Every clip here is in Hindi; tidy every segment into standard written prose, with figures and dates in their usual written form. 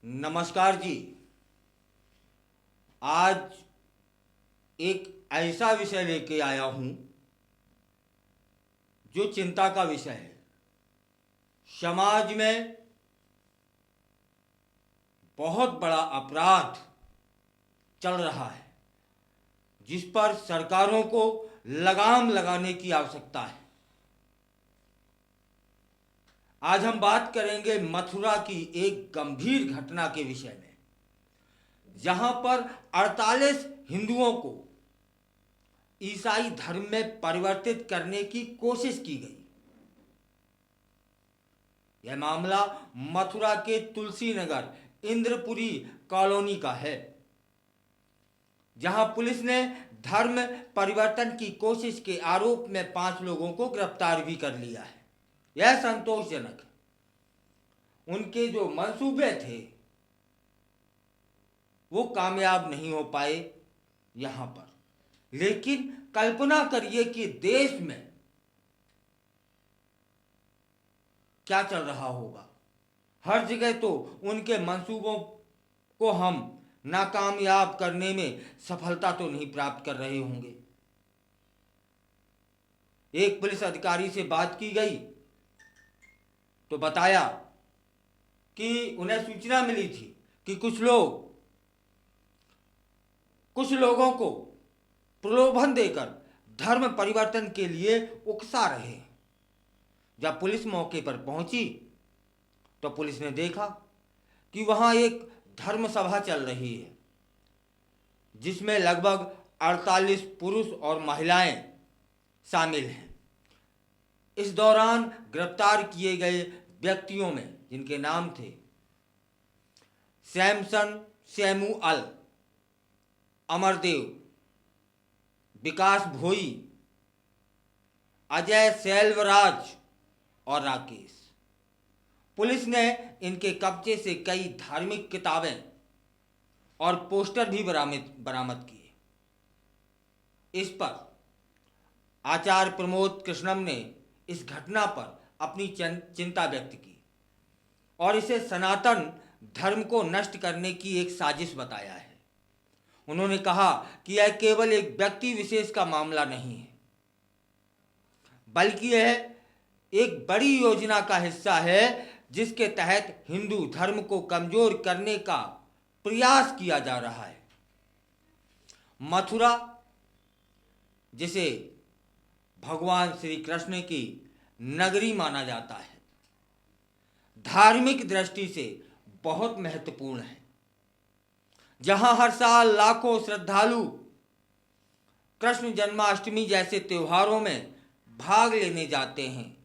नमस्कार जी। आज एक ऐसा विषय लेके आया हूं जो चिंता का विषय है। समाज में बहुत बड़ा अपराध चल रहा है जिस पर सरकारों को लगाम लगाने की आवश्यकता है। आज हम बात करेंगे मथुरा की एक गंभीर घटना के विषय में, जहां पर 48 हिंदुओं को ईसाई धर्म में परिवर्तित करने की कोशिश की गई। यह मामला मथुरा के तुलसी नगर इंद्रपुरी कॉलोनी का है, जहां पुलिस ने धर्म परिवर्तन की कोशिश के आरोप में 5 लोगों को गिरफ्तार भी कर लिया है। यह संतोषजनक है। उनके जो मंसूबे थे वो कामयाब नहीं हो पाए यहां पर, लेकिन कल्पना करिए कि देश में क्या चल रहा होगा। हर जगह तो उनके मंसूबों को हम नाकामयाब करने में सफलता तो नहीं प्राप्त कर रहे होंगे। एक पुलिस अधिकारी से बात की गई तो बताया कि उन्हें सूचना मिली थी कि कुछ लोगों को प्रलोभन देकर धर्म परिवर्तन के लिए उकसा रहे हैं। जब पुलिस मौके पर पहुंची तो पुलिस ने देखा कि वहां एक धर्म सभा चल रही है, जिसमें लगभग 48 पुरुष और महिलाएं शामिल हैं। इस दौरान गिरफ्तार किए गए व्यक्तियों में जिनके नाम थे सैमसन सैमुअल, अमरदेव, विकास भोई, अजय सेल्वराज और राकेश। पुलिस ने इनके कब्जे से कई धार्मिक किताबें और पोस्टर भी बरामद किए। इस पर आचार्य प्रमोद कृष्णम ने इस घटना पर अपनी चिंता व्यक्त की और इसे सनातन धर्म को नष्ट करने की एक साजिश बताया है। उन्होंने कहा कि यह केवल एक व्यक्ति विशेष का मामला नहीं है, बल्कि यह एक बड़ी योजना का हिस्सा है जिसके तहत हिंदू धर्म को कमजोर करने का प्रयास किया जा रहा है। मथुरा, जिसे भगवान श्री कृष्ण की नगरी माना जाता है, धार्मिक दृष्टि से बहुत महत्वपूर्ण है, जहां हर साल लाखों श्रद्धालु कृष्ण जन्माष्टमी जैसे त्योहारों में भाग लेने जाते हैं।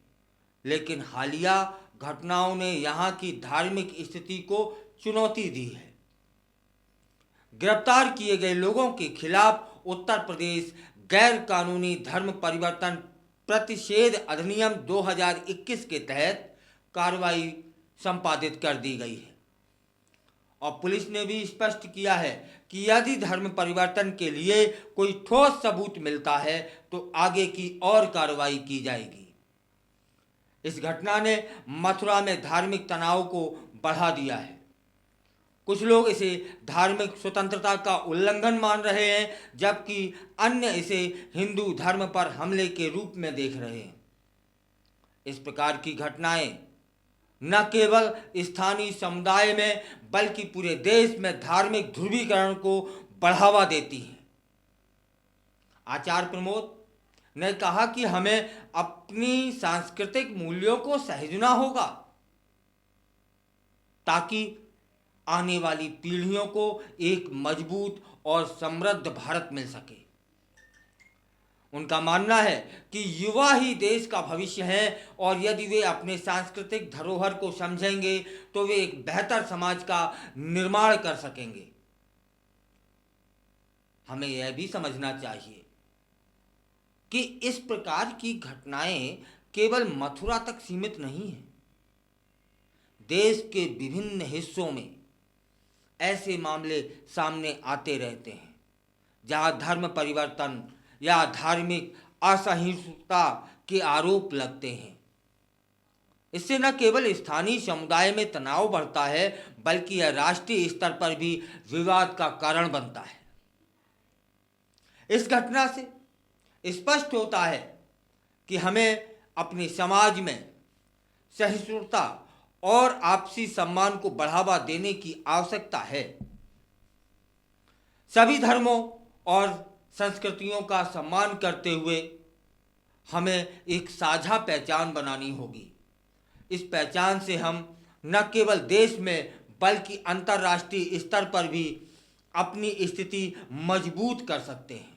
लेकिन हालिया घटनाओं ने यहां की धार्मिक स्थिति को चुनौती दी है। गिरफ्तार किए गए लोगों के खिलाफ उत्तर प्रदेश गैर कानूनी धर्म परिवर्तन प्रतिषेध अधिनियम 2021 के तहत कार्रवाई संपादित कर दी गई है और पुलिस ने भी स्पष्ट किया है कि यदि धर्म परिवर्तन के लिए कोई ठोस सबूत मिलता है तो आगे की और कार्रवाई की जाएगी। इस घटना ने मथुरा में धार्मिक तनाव को बढ़ा दिया है। कुछ लोग इसे धार्मिक स्वतंत्रता का उल्लंघन मान रहे हैं, जबकि अन्य इसे हिंदू धर्म पर हमले के रूप में देख रहे हैं। इस प्रकार की घटनाएं न केवल स्थानीय समुदाय में बल्कि पूरे देश में धार्मिक ध्रुवीकरण को बढ़ावा देती हैं। आचार्य प्रमोद ने कहा कि हमें अपनी सांस्कृतिक मूल्यों को सहेजना होगा ताकि आने वाली पीढ़ियों को एक मजबूत और समृद्ध भारत मिल सके। उनका मानना है कि युवा ही देश का भविष्य है और यदि वे अपने सांस्कृतिक धरोहर को समझेंगे तो वे एक बेहतर समाज का निर्माण कर सकेंगे। हमें यह भी समझना चाहिए कि इस प्रकार की घटनाएं केवल मथुरा तक सीमित नहीं हैं। देश के विभिन्न हिस्सों में ऐसे मामले सामने आते रहते हैं जहां धर्म परिवर्तन या धार्मिक असहिष्णुता के आरोप लगते हैं। इससे न केवल स्थानीय समुदाय में तनाव बढ़ता है, बल्कि यह राष्ट्रीय स्तर पर भी विवाद का कारण बनता है। इस घटना से स्पष्ट होता है कि हमें अपने समाज में सहिष्णुता और आपसी सम्मान को बढ़ावा देने की आवश्यकता है। सभी धर्मों और संस्कृतियों का सम्मान करते हुए हमें एक साझा पहचान बनानी होगी। इस पहचान से हम न केवल देश में बल्कि अंतर्राष्ट्रीय स्तर पर भी अपनी स्थिति मजबूत कर सकते हैं।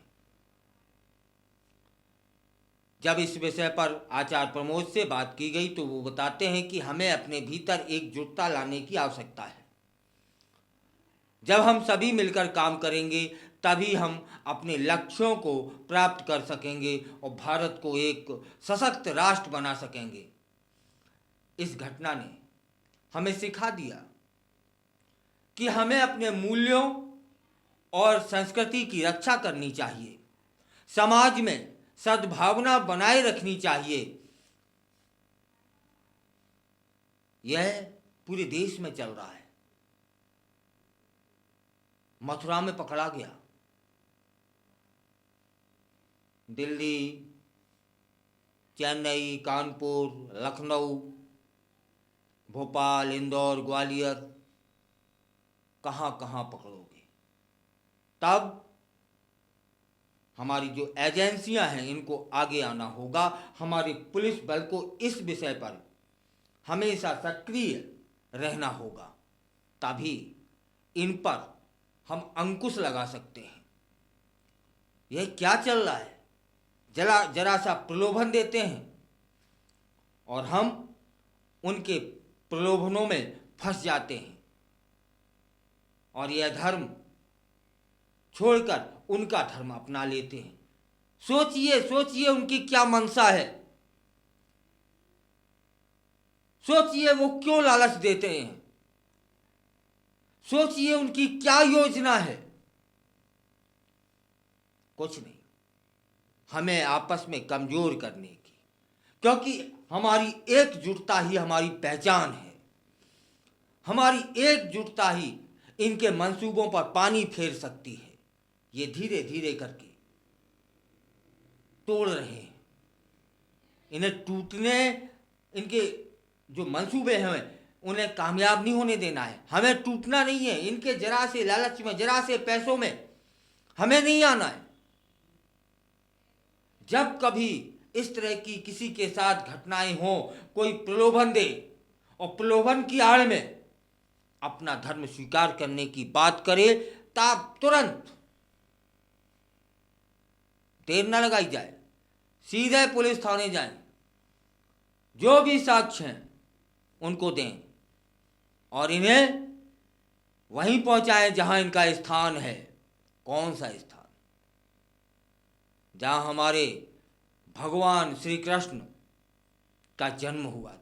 जब इस विषय पर आचार्य प्रमोद से बात की गई तो वो बताते हैं कि हमें अपने भीतर एकजुटता लाने की आवश्यकता है। जब हम सभी मिलकर काम करेंगे तभी हम अपने लक्ष्यों को प्राप्त कर सकेंगे और भारत को एक सशक्त राष्ट्र बना सकेंगे। इस घटना ने हमें सिखा दिया कि हमें अपने मूल्यों और संस्कृति की रक्षा करनी चाहिए, समाज में सद्भावना बनाए रखनी चाहिए। यह पूरे देश में चल रहा है। मथुरा में पकड़ा गया, दिल्ली, चेन्नई, कानपुर, लखनऊ, भोपाल, इंदौर, ग्वालियर, कहाँ कहाँ पकड़ोगे। तब हमारी जो एजेंसियां हैं इनको आगे आना होगा। हमारे पुलिस बल को इस विषय पर हमेशा सक्रिय रहना होगा, तभी इन पर हम अंकुश लगा सकते हैं। यह क्या चल रहा है, जरा सा प्रलोभन देते हैं और हम उनके प्रलोभनों में फंस जाते हैं और यह धर्म छोड़कर उनका धर्म अपना लेते हैं। सोचिए उनकी क्या मंशा है। सोचिए वो क्यों लालच देते हैं। सोचिए उनकी क्या योजना है। कुछ नहीं, हमें आपस में कमजोर करने की, क्योंकि हमारी एकजुटता ही हमारी पहचान है। हमारी एकजुटता ही इनके मंसूबों पर पानी फेर सकती है। ये धीरे धीरे करके तोड़ रहे हैं। इन्हें टूटने, इनके जो मंसूबे हैं उन्हें कामयाब नहीं होने देना है। हमें टूटना नहीं है। इनके जरा से लालच में, जरा से पैसों में हमें नहीं आना है। जब कभी इस तरह की किसी के साथ घटनाएं हों, कोई प्रलोभन दे और प्रलोभन की आड़ में अपना धर्म स्वीकार करने की बात करे, तब तुरंत देर न लगाई जाए, सीधे पुलिस थाने जाएं, जो भी साक्ष्य हैं उनको दें और इन्हें वहीं पहुंचाएं जहां इनका स्थान है। कौन सा स्थान? जहां हमारे भगवान श्री कृष्ण का जन्म हुआ था।